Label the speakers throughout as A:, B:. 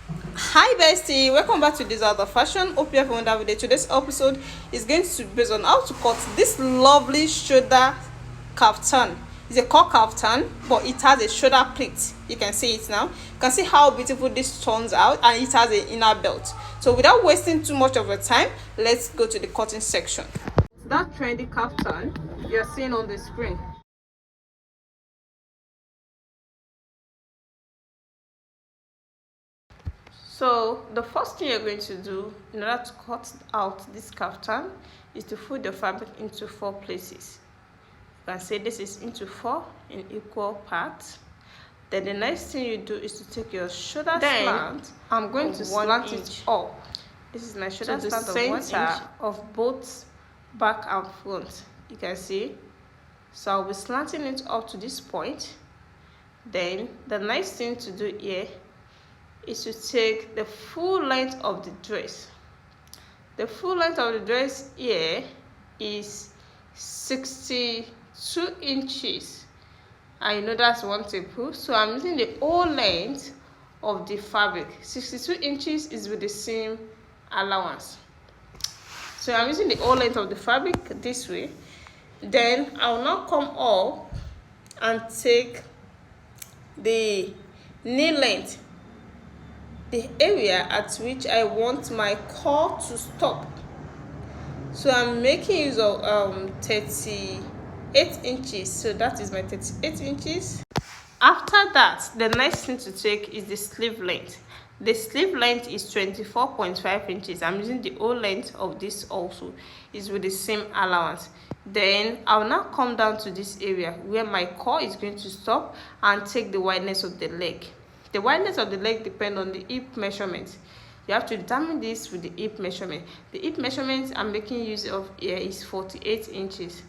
A: Hi bestie, welcome back to this other fashion. Hope you have a wonderful day. Today's episode is going to be based on how to cut this lovely shoulder kaftan. It's a cut kaftan, but it has a shoulder pleat. You can see it now. You can see how beautiful this turns out, and it has an inner belt. So without wasting too much of your time, let's go to the cutting section. That trendy kaftan you're seeing on the screen. So the first thing you're going to do in order to cut out this kaftan is to fold the fabric into 4 places. You can say this is into 4 in equal parts. Then the next thing you do is to take your shoulder slant. I'm going to slant it up. This is my shoulder slant of 1 inch of both back and front. You can see. So I'll be slanting it up to this point. Then the next thing to do here is to take the full length of the dress. The full length of the dress here is 62 inches. I know that's 1 tape, so I'm using the whole length of the fabric. 62 inches is with the seam allowance. So I'm using the whole length of the fabric this way. Then I'll now come up and take the knee length, the area at which I want my core to stop. So I'm making use of 38 inches. So that is my 38 inches. After that, the next thing to take is the sleeve length. The sleeve length is 24.5 inches. I'm using the whole length of this also. Is with the same allowance. Then I'll now come down to this area where my core is going to stop and take the wideness of the leg. The wideness of the leg depends on the hip measurement. You have to determine this with the hip measurement. The hip measurement I'm making use of here is 48 inches.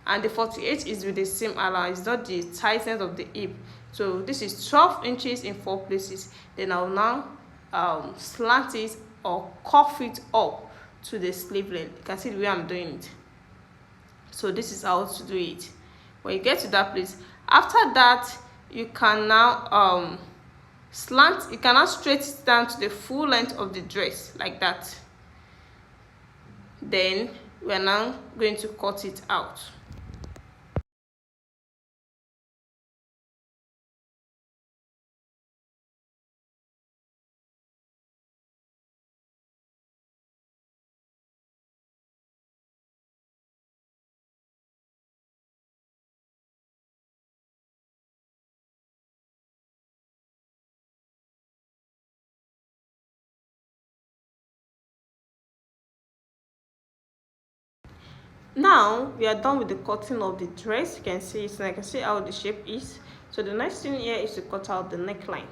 A: And the 48 is with the same allowance, not the tightness of the hip. So this is 12 inches in 4 places. Then I'll now slant it or cuff it up to the sleeve length. You can see the way I'm doing it. So this is how to do it. When you get to that place, after that, you can now slant. You can now straight it down to the full length of the dress like that. Then we are now going to cut it out. Now we are done with the cutting of the dress. You can see it, and I can see how the shape is. So the next thing here is to cut out the neckline.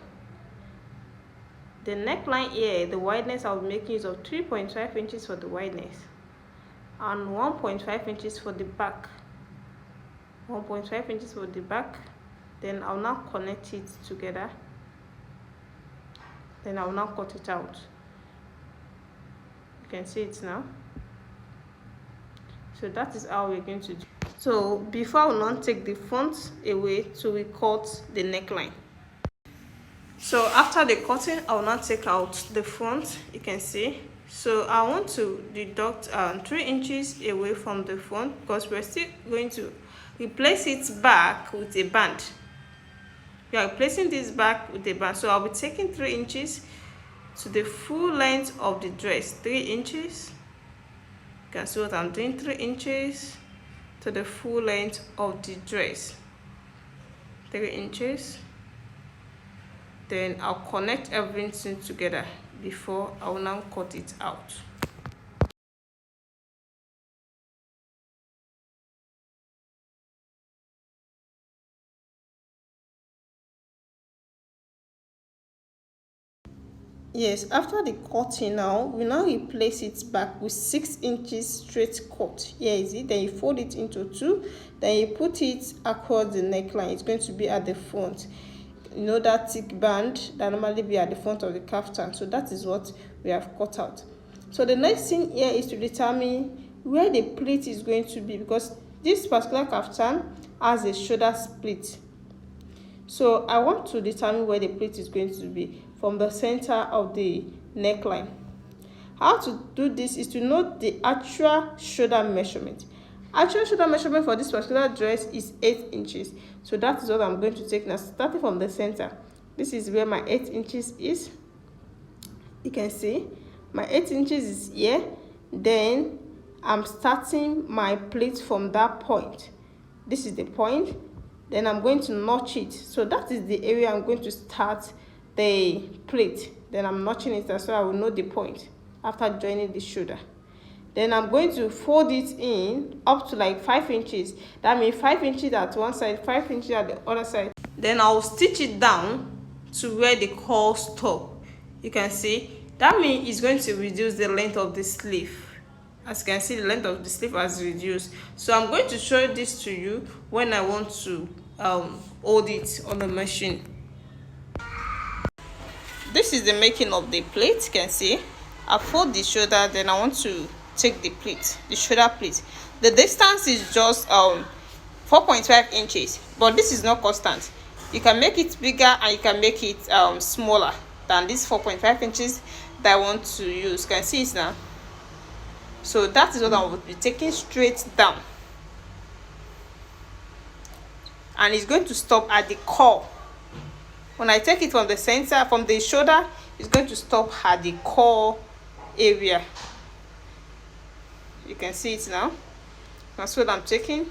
A: The neckline here, the wideness I'll be making use of 3.5 inches for the wideness and 1.5 inches for the back. 1.5 inches for the back. Then I'll now connect it together. Then I'll now cut it out. You can see it now. So that is how we're going to do. So before we now take the front away to we cut the neckline. So after the cutting, I will now take out the front. You can see. So I want to deduct 3 inches away from the front because we're still going to replace it back with a band. We are placing this back with a band. So I'll be taking 3 inches to the full length of the dress. 3 inches. You can see what I'm doing. 3 inches to the full length of the dress. 3 inches. Then I'll connect everything together before I will now cut it out. Yes, after the cutting now, we now replace it back with 6 inches straight cut. Here is it. Then you fold it into 2. Then you put it across the neckline. It's going to be at the front. You know that thick band that normally be at the front of the kaftan. So that is what we have cut out. So the next thing here is to determine where the pleat is going to be, because this particular kaftan has a shoulder split. So I want to determine where the pleat is going to be. from the center of the neckline. How to do this is to note the actual shoulder measurement. Actual shoulder measurement for this particular dress is 8 inches. So that is what I'm going to take now, starting from the center. This is where my 8 inches is. You can see my 8 inches is here. Then I'm starting my pleat from that point. This is the point. Then I'm going to notch it. So that is the area I'm going to start the pleat. Then I'm notching it so I will know the point after joining the shoulder. Then I'm going to fold it in up to like 5 inches. That means 5 inches at one side, 5 inches at the other side. Then I'll stitch it down to where the curl stop. You can see that means it's going to reduce the length of the sleeve. As you can see, the length of the sleeve has reduced. So I'm going to show this to you when I want to hold it on the machine. This is the making of the pleat. You can see I fold the shoulder, then I want to take the pleat, the shoulder pleat. The distance is just 4.5 inches, but this is not constant. You can make it bigger and you can make it smaller than this 4.5 inches that I want to use. You can see it now. So that is what I will be taking straight down, and it's going to stop at the core. When I take it from the center, from the shoulder, it's going to stop at the core area. You can see it now. That's what I'm taking.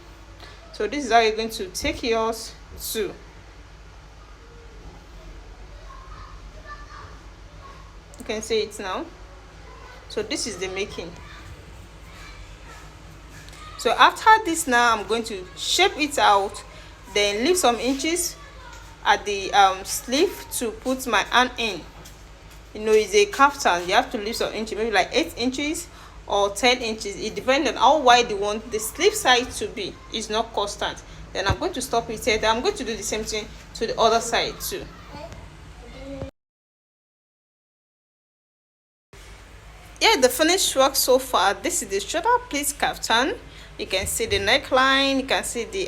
A: So this is how you're going to take yours too. You can see it now. So this is the making. So after this now, I'm going to shape it out, then leave some inches at the sleeve to put my hand in. You know, it's a kaftan. You have to leave some inches, maybe like 8 inches or 10 inches. It depends on how wide you want the sleeve side to be. It's not constant. Then I'm going to stop it here. Then I'm going to do the same thing to the other side too. Yeah, the finished work so far. This is the shoulder pleat kaftan. You can see the neckline. You can see the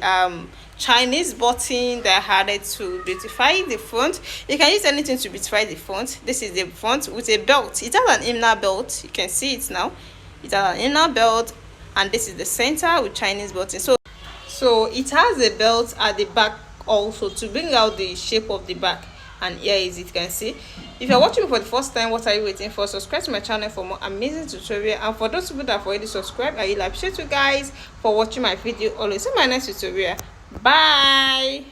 A: Chinese button that I added to beautify the front. You can use anything to beautify the front. This is the front with a belt. It has an inner belt. You can see it now. It has an inner belt, and this is the center with Chinese button. So it has a belt at the back also to bring out the shape of the back. And here is it. You can see. If you're watching me for the first time, what are you waiting for? Subscribe to my channel for more amazing tutorial. And for those people that have already subscribed, I really appreciate you guys for watching my video. Always see my next tutorial. Bye.